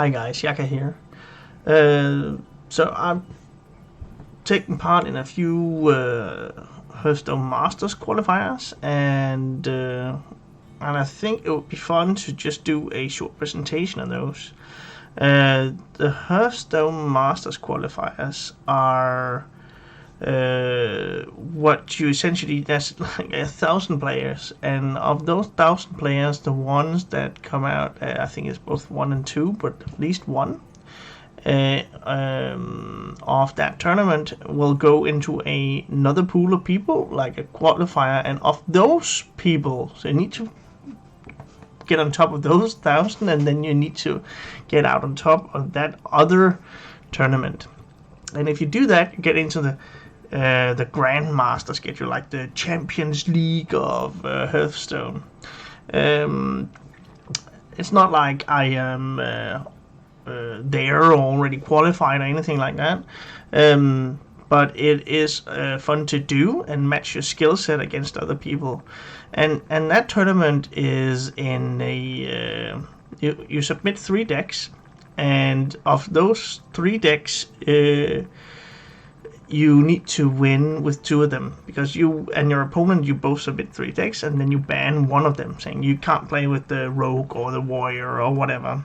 Hi guys, Yacca here. So I'm taking part in a few Hearthstone Masters qualifiers, and I think it would be fun to just do a short presentation of those. The Hearthstone Masters qualifiers are what you essentially, that's like 1,000 players, and of those 1,000 players, the ones that come out, I think it's both 1 and 2, but at least one of that tournament will go into another pool of people, like a qualifier, and of those people, so you need to get on top of those 1,000, and then you need to get out on top of that other tournament. And if you do that, you get into the Grandmaster schedule, like the Champions League of Hearthstone. It's not like I am there or already qualified or anything like that, but it is fun to do and match your skill set against other people. And that tournament is in a you submit 3 decks, and of those 3 decks, you need to win with 2 of them, because you and your opponent, you both submit 3 decks, and then you ban one of them, saying you can't play with the rogue or the warrior or whatever.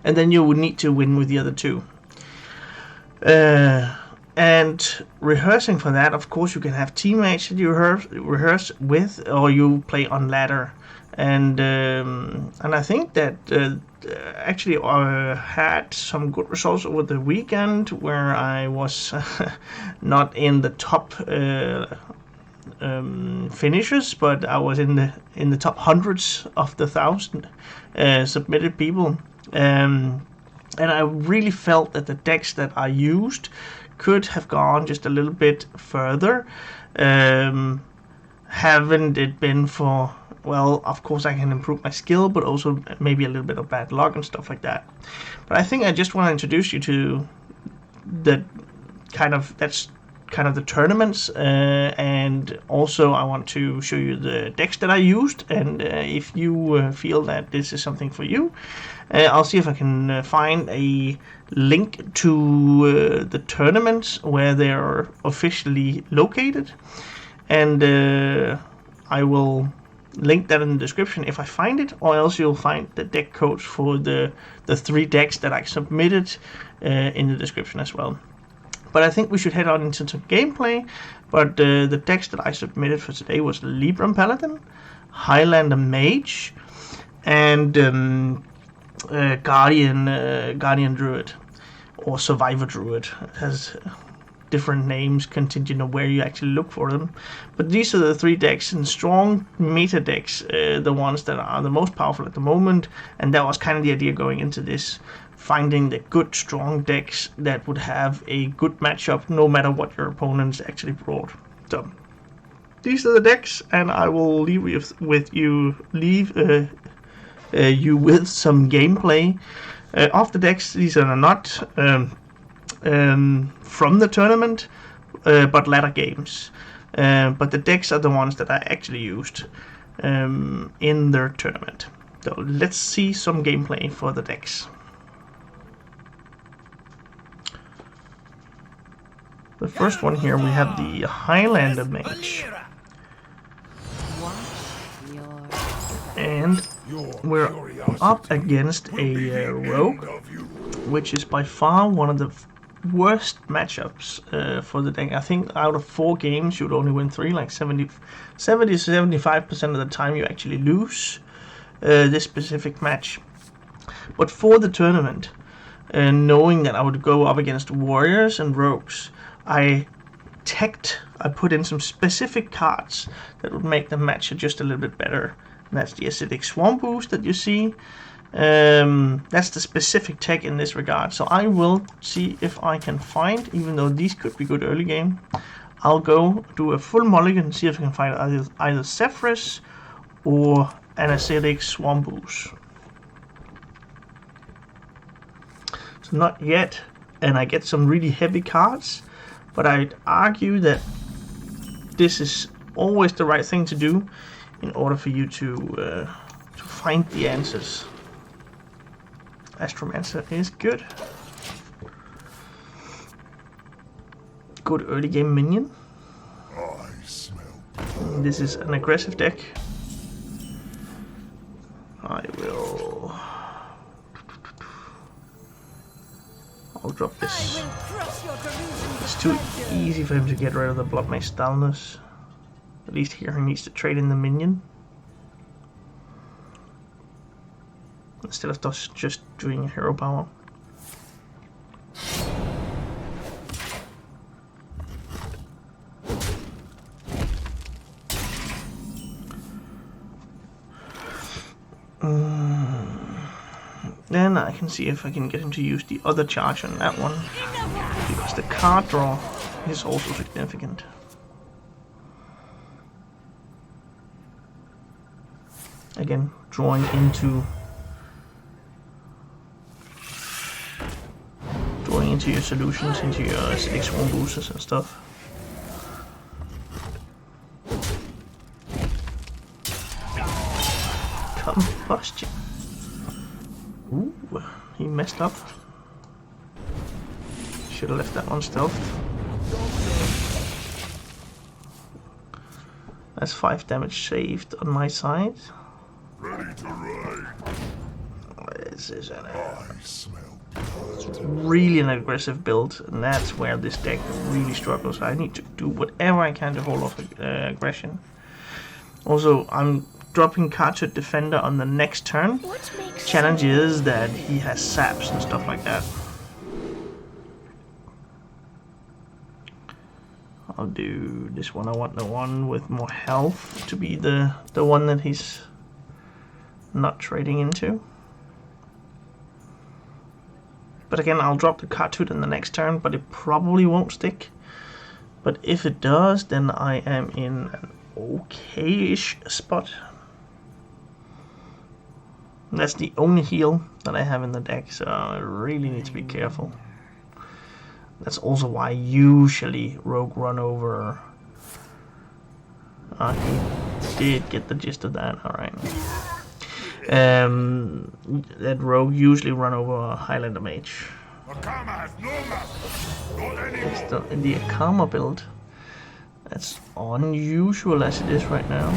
And then you would need to win with the other 2. And rehearsing for that, of course, you can have teammates that you rehearse with, or you play on ladder. And I think that actually had some good results over the weekend, where I was not in the top finishers, but I was in the top hundreds of the 1,000 submitted people. And I really felt that the decks that I used could have gone just a little bit further, haven't it been for, well, of course I can improve my skill, but also maybe a little bit of bad luck and stuff like that. But I think I just want to introduce you to the that's kind of the tournaments, and also I want to show you the decks that I used, and if you feel that this is something for you, I'll see if I can find a link to the tournaments where they are officially located, and I will link that in the description if I find it, or else you'll find the deck codes for the 3 decks that I submitted in the description as well. But I think we should head on into some gameplay. But the decks that I submitted for today was Libram Paladin, Highlander Mage, and Guardian Druid, or Survivor Druid. It has different names contingent on where you actually look for them. But these are the 3 decks, and strong meta decks, the ones that are the most powerful at the moment. And that was kind of the idea going into this, finding the good strong decks that would have a good matchup no matter what your opponents actually brought. So these are the decks, and I will leave you with some gameplay of the decks. These are not from the tournament, but ladder games. But the decks are the ones that I actually used in their tournament. So let's see some gameplay for the decks. The first one here, we have the Highlander Mage. And we're up against a rogue, which is by far one of the worst matchups for the deck. I think out of 4 games you'd only win 3, like 70-75% of the time you actually lose this specific match. But for the tournament, knowing that I would go up against warriors and rogues, I put in some specific cards that would make the match just a little bit better. And that's the acidic swamp boost that you see. That's the specific tech in this regard. So I will see if I can find, even though these could be good early game, I'll go do a full mulligan and see if I can find either Zephyrus or an acidic swamp boost. So not yet, and I get some really heavy cards. But I'd argue that this is always the right thing to do in order for you to find the answers. Astromancer is good. Good early game minion. This is an aggressive deck. I'll drop this. It's too easy for him to get rid of the Blood Mage Dullness. At least here he needs to trade in the minion. Instead of just doing a hero power. Then I can see if I can get him to use the other charge on that one, because the card draw is also significant. Again, drawing into your solutions, into your acidic swarm boosters and stuff. Combustion. Ooh, he messed up. Should have left that one stealth. That's 5 damage saved on my side. Ready to ride. This is really an aggressive build, and that's where this deck really struggles. I need to do whatever I can to hold off aggression. Also, I'm dropping Cartridge Defender on the next turn. Challenge is that he has saps and stuff like that. I'll do this one. I want the one with more health to be the one that he's not trading into. But again, I'll drop the Cartridge in the next turn, but it probably won't stick. But if it does, then I am in an okay-ish spot. That's the only heal that I have in the deck, so I really need to be careful. That's also why usually Rogue run over. He did get the gist of that, alright. That Rogue usually run over a Highlander Mage. It's the Yacca build. That's unusual as it is right now.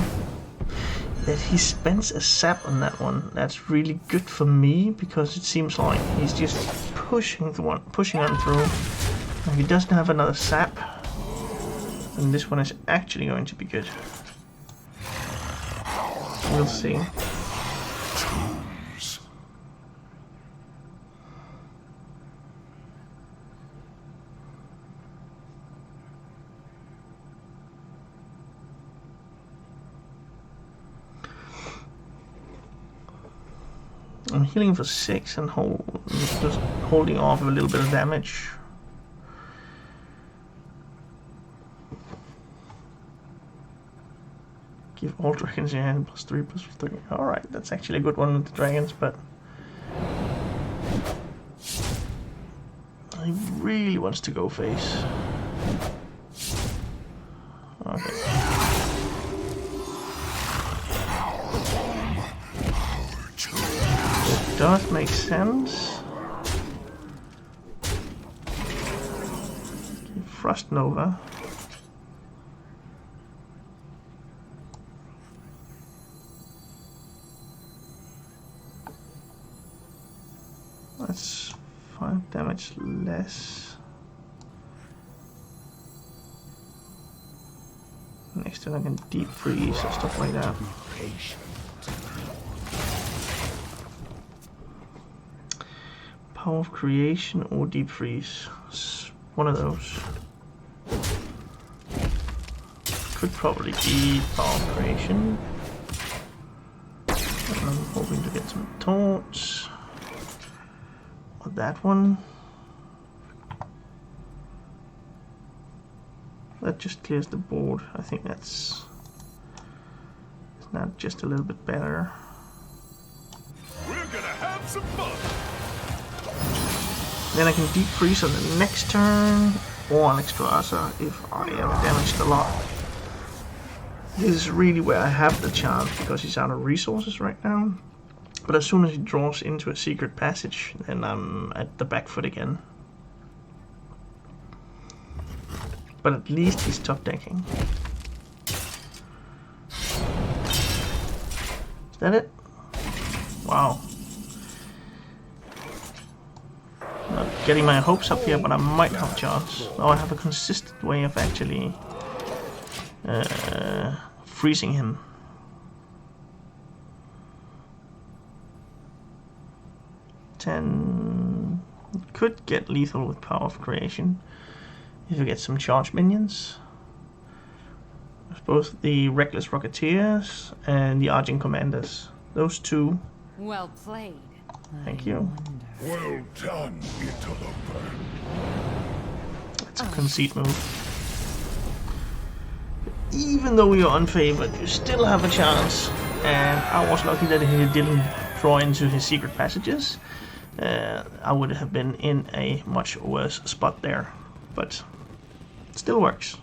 That he spends a sap on that one. That's really good for me, because it seems like he's just pushing on through. If he doesn't have another sap, then this one is actually going to be good. We'll see. I'm healing for 6 and just holding off a little bit of damage. Give all dragons your hand +3/+3. Alright, that's actually a good one with the dragons, but he really wants to go face. Okay. It does make sense. Frost Nova. That's 5 damage less. Next turn I can deep freeze or stuff like that. Power of Creation or Deep Freeze. One of those. Could probably be Power of Creation. And I'm hoping to get some taunts. Or that one. That just clears the board. I think it's not just a little bit better. We're gonna have some fun. Then I can deep freeze on the next turn, or on Extrasa if I am damaged a lot. This is really where I have the chance, because he's out of resources right now. But as soon as he draws into a secret passage, then I'm at the back foot again. But at least he's top decking. Is that it? Wow. Not getting my hopes up here, but I might have a chance. Oh, I have a consistent way of actually freezing him. Could get lethal with Power of Creation if you get some charge minions. Both the Reckless Rocketeers and the Argent Commanders. Those two. Well played. Thank you. Well done, interloper. That's a conceit move. Even though you're unfavored, you still have a chance. And I was lucky that he didn't draw into his secret passages. I would have been in a much worse spot there. But it still works.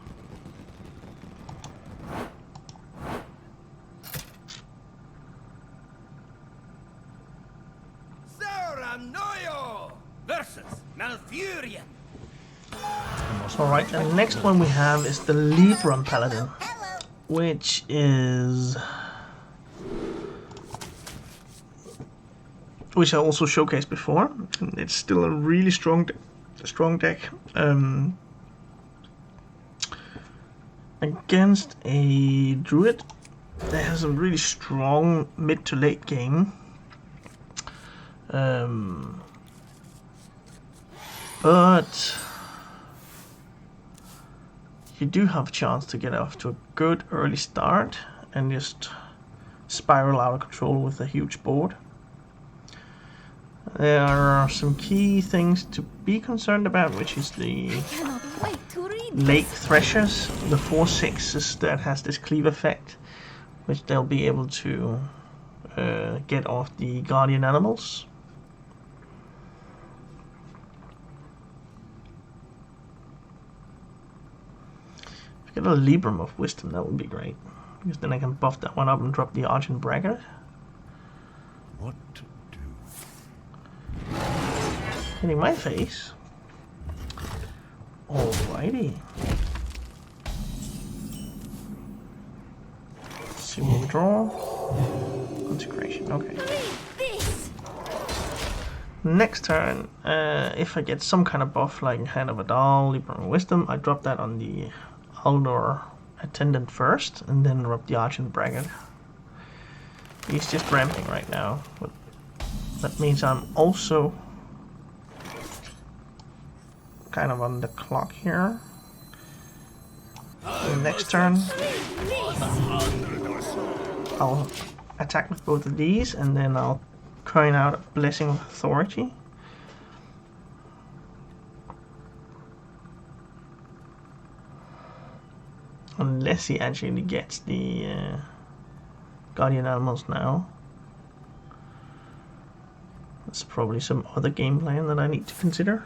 Versus Malfurion. Alright, the next one we have is the Libram Paladin, which is... which I also showcased before. It's still a really strong deck. Against a Druid that has a really strong mid to late game. But you do have a chance to get off to a good early start and just spiral out of control with a huge board. There are some key things to be concerned about, which is the late Threshers, the 4/6s that has this cleave effect, which they'll be able to get off the Guardian Animals. Get a Libram of Wisdom, that would be great. Because then I can buff that one up and drop the Argent Bracket. What to do? Hitting my face. Alrighty. Let's see what we draw. Consecration, okay. Next turn, if I get some kind of buff like Hand of Adal, Libram of Wisdom, I drop that on the Aldor Attendant first, and then rub the Argent Bracket. He's just ramping right now, but that means I'm also kind of on the clock here. So next turn, I'll attack with both of these, and then I'll coin out a Blessing of Authority. Unless he actually gets the Guardian Animals now. That's probably some other game plan that I need to consider.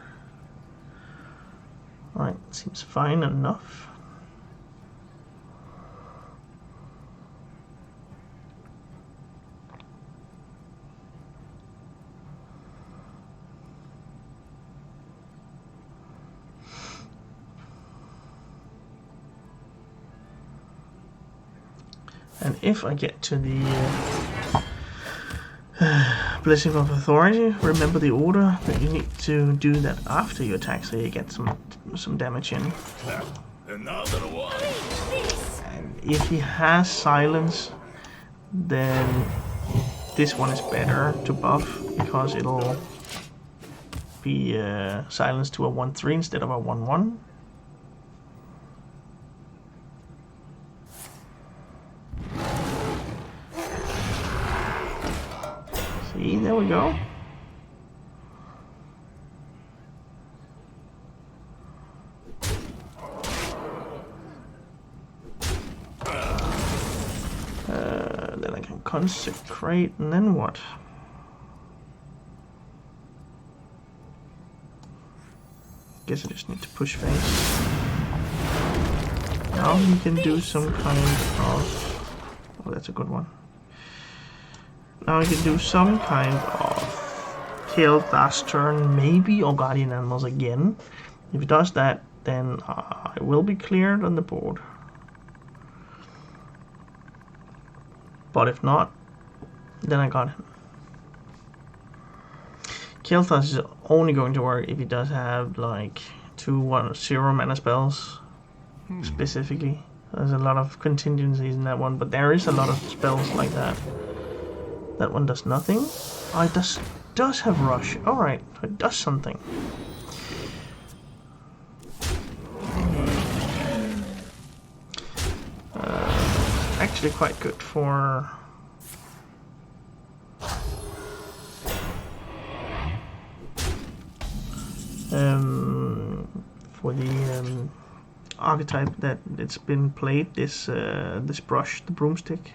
Alright, seems fine enough. And if I get to the Blessing of Authority, remember the order that you need to do that after you attack, so you get some damage in. Another one. And if he has Silence, then this one is better to buff, because it'll be silenced to a 1/3 instead of a 1/1. See, there we go. Then I can consecrate, and then what? Guess I just need to push face. Now he can do some kind of... Oh, that's a good one. Now I can do some kind of kill last turn, maybe, or Guardian Animals again. If he does that, then I will be cleared on the board. But if not, then I got him. Kill Thoughts is only going to work if he does have like 2/0 mana spells specifically. There's a lot of contingencies in that one, but there is a lot of spells like that. That one does nothing. Oh, it does have Rush. Alright, it does something. Actually quite good for... for the archetype that it's been played, this brush, the broomstick.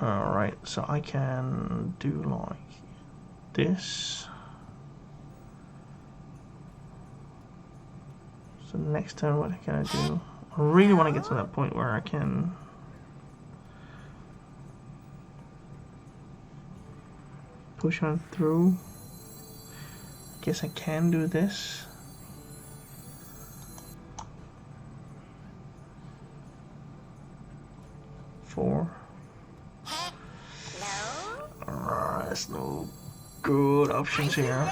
Alright, so I can do like this. So next time what can I do? I really want to get to that point where I can push on through. Guess I can do this. Four. There's no good options here.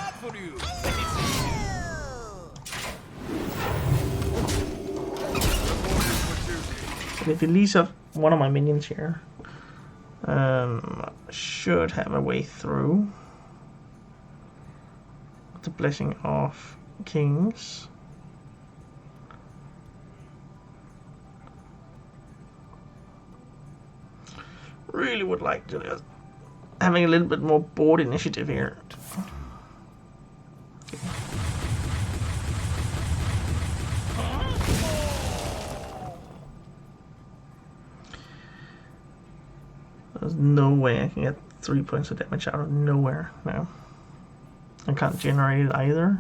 But if he leaves up one of my minions here, should have a way through. The Blessing of Kings. Really would like to having a little bit more board initiative here. There's no way I can get 3 points of damage out of nowhere now. I can't generate it either.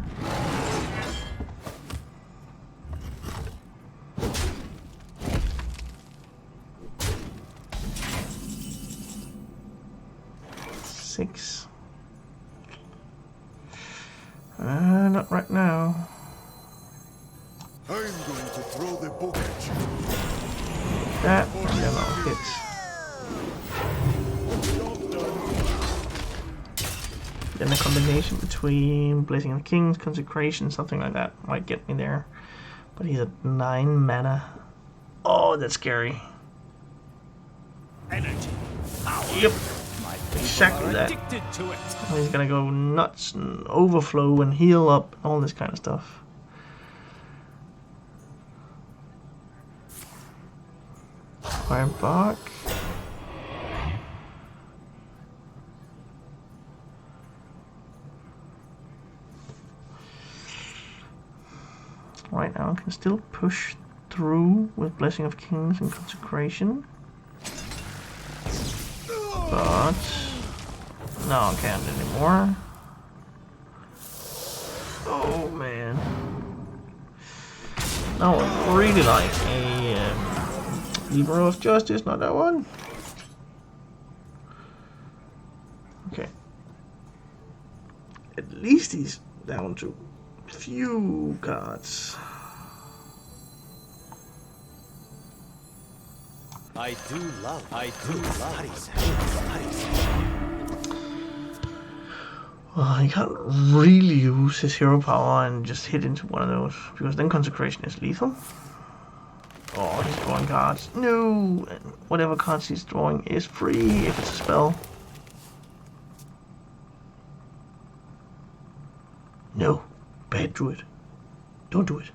Six. Not right now. I'm going to throw the book at you. That and then I'll hit. Then the combination between Blessing of Kings, Consecration, something like that might get me there. But he's at 9 mana. Oh, that's scary. Energy. Power. Yep. Exactly that. To it. He's gonna go nuts and overflow and heal up, all this kind of stuff. Firebark. Right now I can still push through with Blessing of Kings and Consecration. But no, I can't anymore. Oh man. No, I really like a Libram of Justice, not that one. Okay. At least he's down to few cards. I do love studies. Well, he can't really use his hero power and just hit into one of those, because then Consecration is lethal. Oh, he's drawing cards. No! Whatever cards he's drawing is free if it's a spell. No. Bad Druid. Don't do it.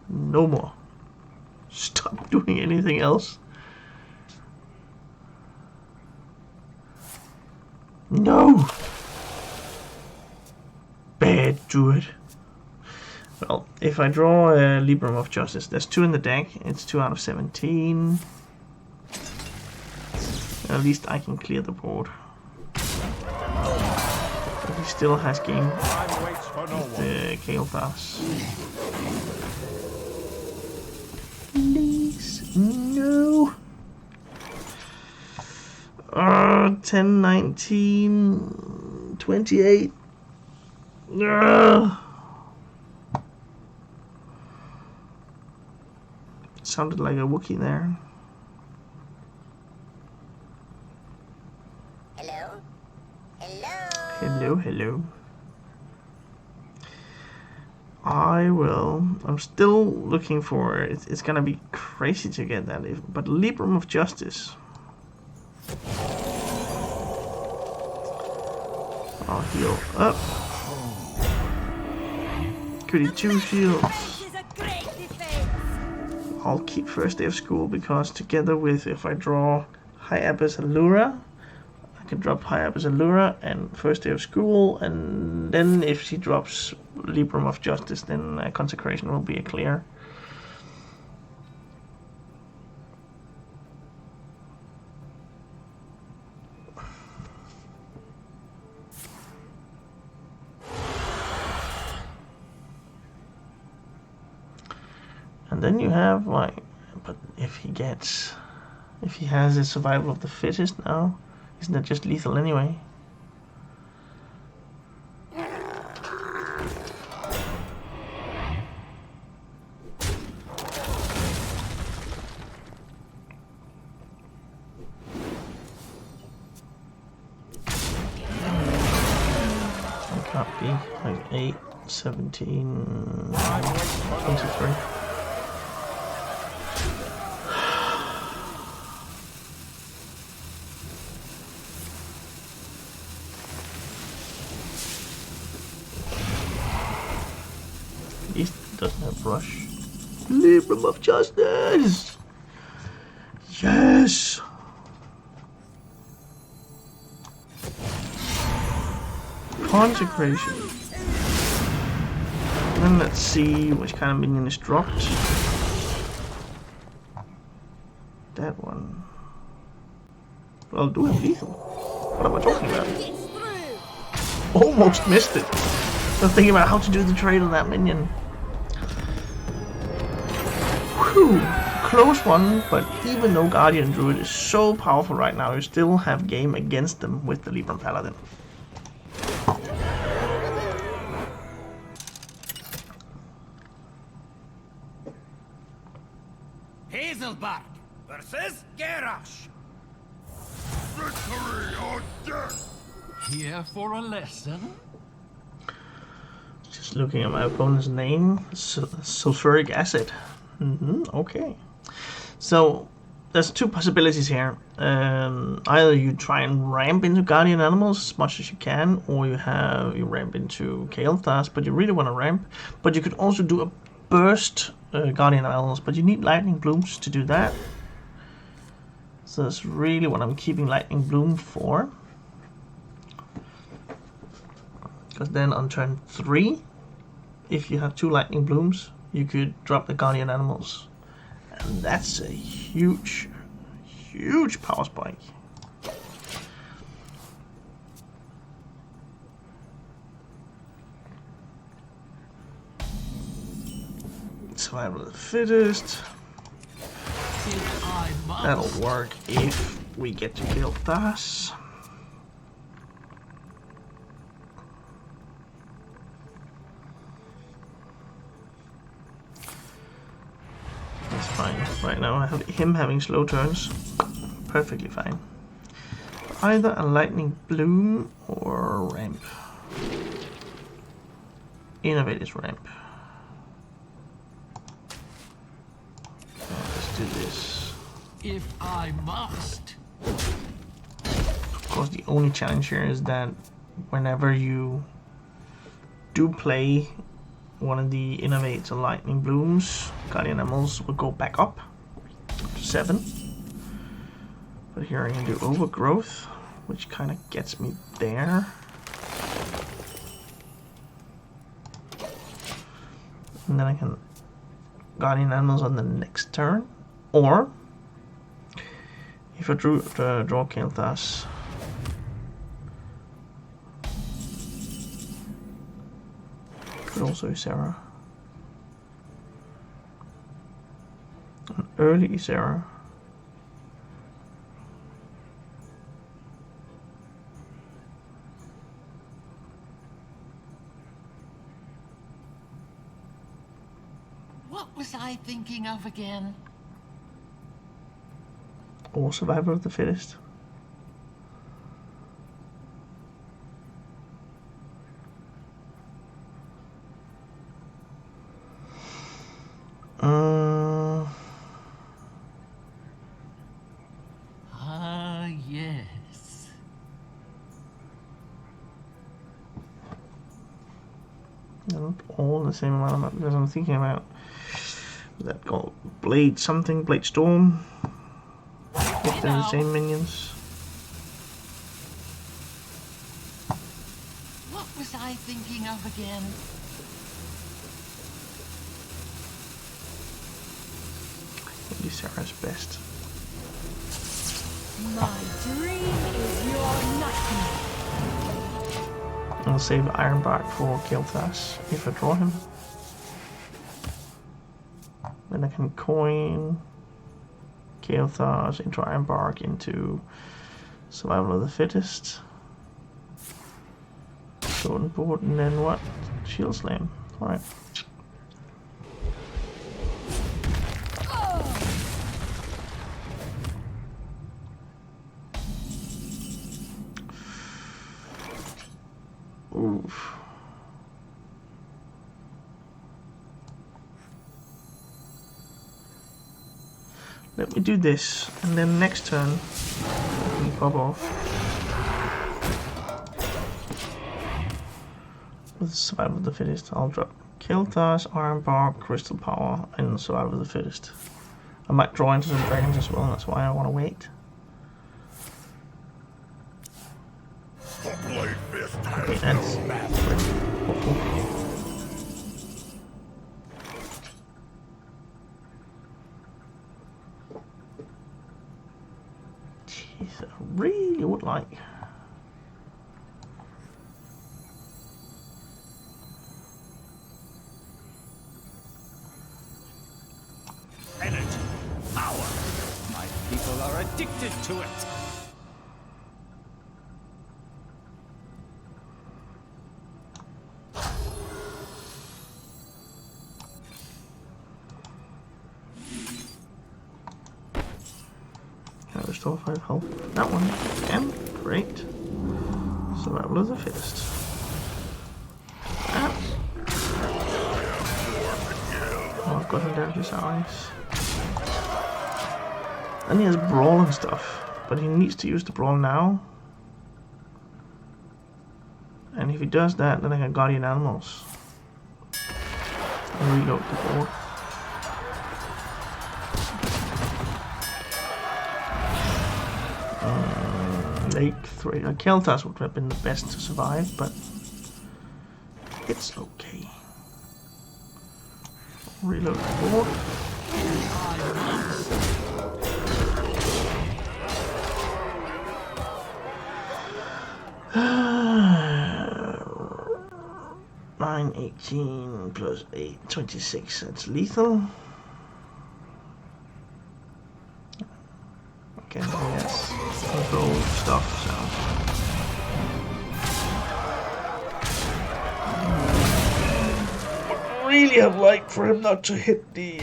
No more. Stop doing anything else. No! Bad Druid. Well, if I draw a Libram of Justice, there's 2 in the deck. It's 2 out of 17. At least I can clear the board. still has game Time waits for no with one. the Kael'thas. Please, no. 10, 19, 28. Sounded like a Wookiee there. Hello? Hello? Hello, hello. I'm still looking for it. It's gonna be crazy to get that, but Libram of Justice. I'll heal up. Goody 2 shields. I'll keep first day of school because together with if I draw High Abbess Allura, I can drop High Abbess Allura and first day of school, and then if she drops Libram of Justice, then Consecration will be a clear. And then you have like, but if he has a survival of the fittest now, isn't that just lethal anyway? I can't be like 8, 17, 23. Doesn't have brush. Libram of Justice! Yes! Consecration. And then let's see which kind of minion is dropped. That one. Well, do have lethal. What am I talking about? Almost missed it. I was thinking about how to do the trade on that minion. Whew, close one, but even though Guardian Druid is so powerful right now, you still have game against them with the Libram Paladin. Hazelbark versus Garrosh. Victory or death! Here for a lesson? Just looking at my opponent's name, sulfuric acid. Okay. So there's two possibilities here. Either you try and ramp into guardian animals as much as you can, or you ramp into Kael'thas, but you really want to ramp. But you could also do a burst guardian animals, but you need lightning blooms to do that. So that's really what I'm keeping lightning bloom for. Because then on turn 3, if you have 2 lightning blooms, you could drop the guardian animals, and that's a huge power spike. Survival of the fittest. That'll work if we get to kill Thas. That's fine. Right now I have him having slow turns. Perfectly fine. Either a lightning bloom or a ramp. Innovate is ramp. Let's do this. If I must. Of course, the only challenge here is that whenever you do play one of the innovates or lightning blooms, guardian animals will go back up to 7. But here I can do overgrowth, which kind of gets me there. And then I can guardian animals on the next turn, or if I draw Kael'thas, but also Ysera. An early Ysera. What was I thinking of again? Or survival of the fittest. Yes. Not all the same amount of because I'm thinking about that called Blade something, Blade Storm. If they're the same minions. What was I thinking of again? Maybe Sarah's best. My dream is your nightmare. I'll save Ironbark for Kilthas if I draw him. Then I can coin Kilthas into Ironbark into Survival of the Fittest. Sword and board, and then what? Shield Slam. Alright. Oof. Let me do this, and then next turn I can pop off with Survival of the Fittest. I'll drop Kilthas, Ironbark, Crystal Power, and Survival of the Fittest. I might draw into some dragons as well, that's why I want to wait. Okay, that's hopeful. Jeez, I really would like. Energy, power. My people are addicted to it. Restore 5 health. That one again. Great. Survival of the Fittest. Ah. Oh, I've got him down to his eyes. And he has Brawl and stuff, but he needs to use the Brawl now. And if he does that, then I can Guardian Animals. And reload the board. Lake 3. Kilthas would have been the best to survive, but it's okay. Reload the board. Nine, 18 plus 8, 26. That's lethal. Okay, yes. Control stuff, so. Would really have liked for him not to hit the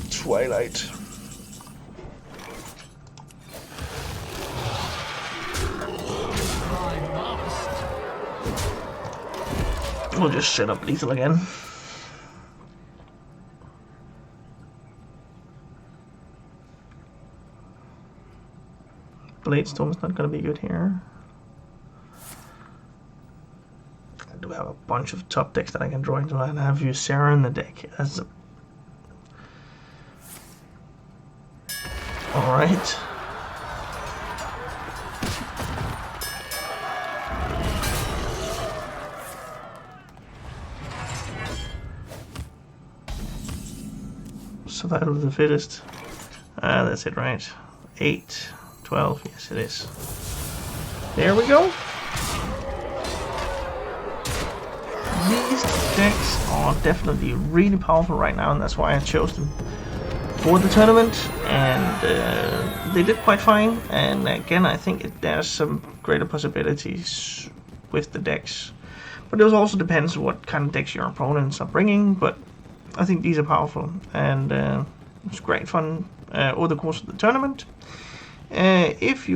Twilight. We'll just set up lethal again. Blade Storm's not going to be good here. I do have a bunch of top decks that I can draw into, and I have Ysera in the deck as a... Alright. Survival of the Fittest. That's it, right? 8, 12, yes it is. There we go. Beast decks are definitely really powerful right now, and that's why I chose them for the tournament, and they did quite fine. And again, I think there's some greater possibilities with the decks, but it also depends what kind of decks your opponents are bringing. But I think these are powerful, and it's great fun over the course of the tournament. If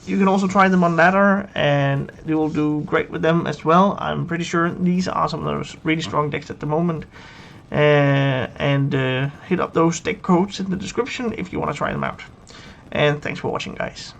you can also try them on ladder, and you will do great with them as well. I'm pretty sure these are some of those really strong decks at the moment. And hit up those deck codes in the description if you want to try them out. And thanks for watching, guys.